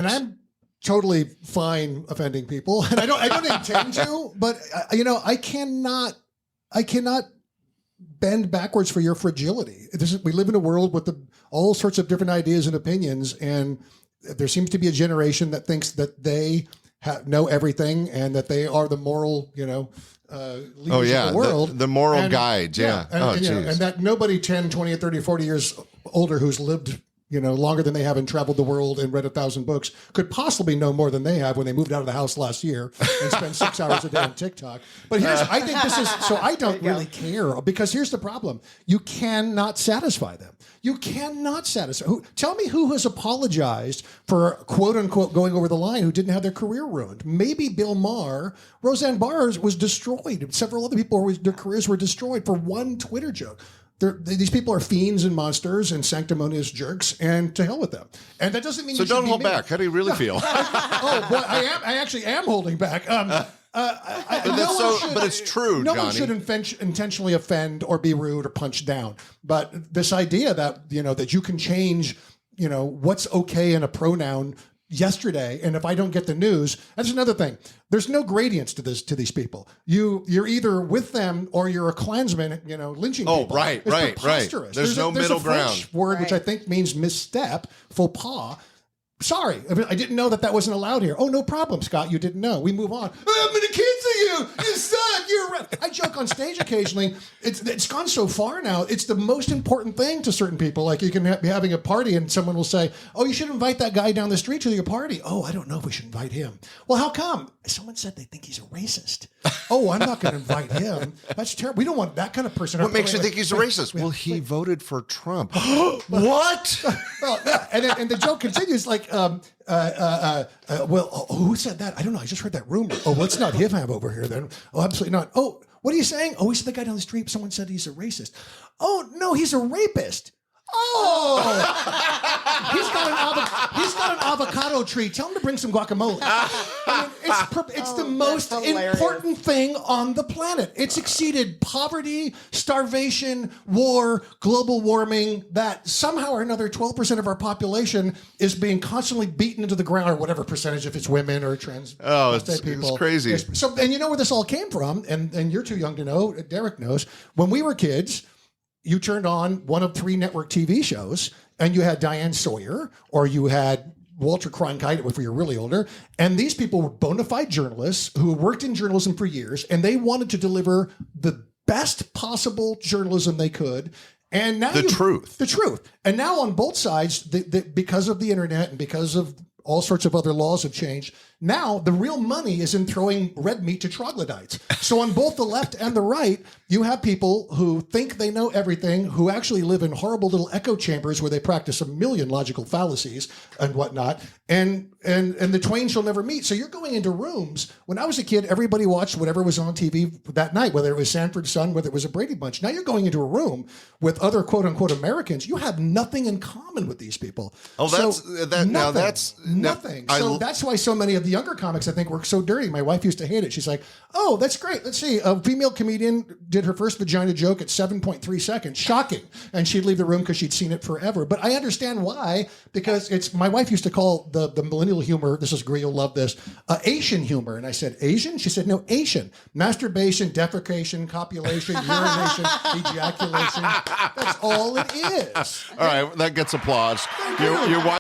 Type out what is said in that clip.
And I'm totally fine offending people, and I don't intend to, but I cannot bend backwards for your fragility. We live in a world with all sorts of different ideas and opinions, and there seems to be a generation that thinks that they know everything and that they are the moral, leaders of the world. The moral guides, yeah. And that nobody 10, 20, 30, 40 years older who's lived longer than they have and traveled the world and read 1,000 books could possibly know more than they have when they moved out of the house last year and spend 6 hours a day on TikTok. But I think this is, so I don't really care, because here's the problem. You cannot satisfy them. You cannot satisfy. Tell me who has apologized for, quote unquote, going over the line, who didn't have their career ruined. Maybe Bill Maher. Roseanne Barr was destroyed. Several other people, their careers were destroyed for one Twitter joke. These people are fiends and monsters and sanctimonious jerks, and to hell with them. And that doesn't mean so. Don't hold back. How do you really feel? Oh boy, I actually am holding back. But it's true. No Johnny. one should intentionally offend or be rude or punch down. But this idea that that you can change, what's okay in a pronoun yesterday, and if I don't get the news, that's another thing. There's no gradients to these people. You're either with them or you're a Klansman, lynching people. Oh, right. There's no middle ground. French word which I think means misstep, faux pas. Sorry, I didn't know that wasn't allowed here. Oh, no problem, Scott. You didn't know. We move on. I'm going to cancel you. You suck. You're right. I joke on stage occasionally. It's gone so far now. It's the most important thing to certain people. Like you can be having a party and someone will say, "Oh, you should invite that guy down the street to your party." Oh, I don't know if we should invite him. Well, how come? Someone said they think he's a racist. Oh, I'm not going to invite him. That's terrible. We don't want that kind of person. What makes you think he's a racist? Well, he voted for Trump. What? Well, and the joke continues like, who said that? I don't know. I just heard that rumor. Oh, let's not him have over here then. Oh, absolutely not. Oh, what are you saying? Oh, he said the guy down the street. Someone said he's a racist. Oh, no, he's a rapist. Oh, he's got an avocado tree. Tell him to bring some guacamole. I mean, it's the most important thing on the planet. It's exceeded poverty, starvation, war, global warming. That somehow or another, 12% of our population is being constantly beaten into the ground, or whatever percentage, if it's women or trans. Oh, people. It's crazy. So, and you know where this all came from, and you're too young to know. Derrick knows. When we were kids, you turned on one of 3 network TV shows, and you had Diane Sawyer, or you had Walter Cronkite, if you're really older. And these people were bona fide journalists who worked in journalism for years, and they wanted to deliver the best possible journalism they could. And now the truth. And now on both sides, because of the internet and because of all sorts of other laws have changed. Now the real money is in throwing red meat to troglodytes. So on both the left and the right, you have people who think they know everything, who actually live in horrible little echo chambers where they practice a million logical fallacies and whatnot. And the twain shall never meet. So you're going into rooms. When I was a kid, everybody watched whatever was on TV that night, whether it was Sanford Son, whether it was a Brady Bunch. Now you're going into a room with other quote unquote Americans. You have nothing in common with these people. Oh, nothing. So that's why so many of the younger comics, I think, were so dirty. My wife used to hate it. She's like, "Oh, that's great. Let's see. A female comedian did her first vagina joke at 7.3 seconds. Shocking." And she'd leave the room because she'd seen it forever. But I understand why, because my wife used to call the millennial humor, this is Greer, you'll love this, Asian humor. And I said, Asian? She said, no, Asian. Masturbation, defecation, copulation, urination, ejaculation. That's all it is. All right, that gets applause. Your wife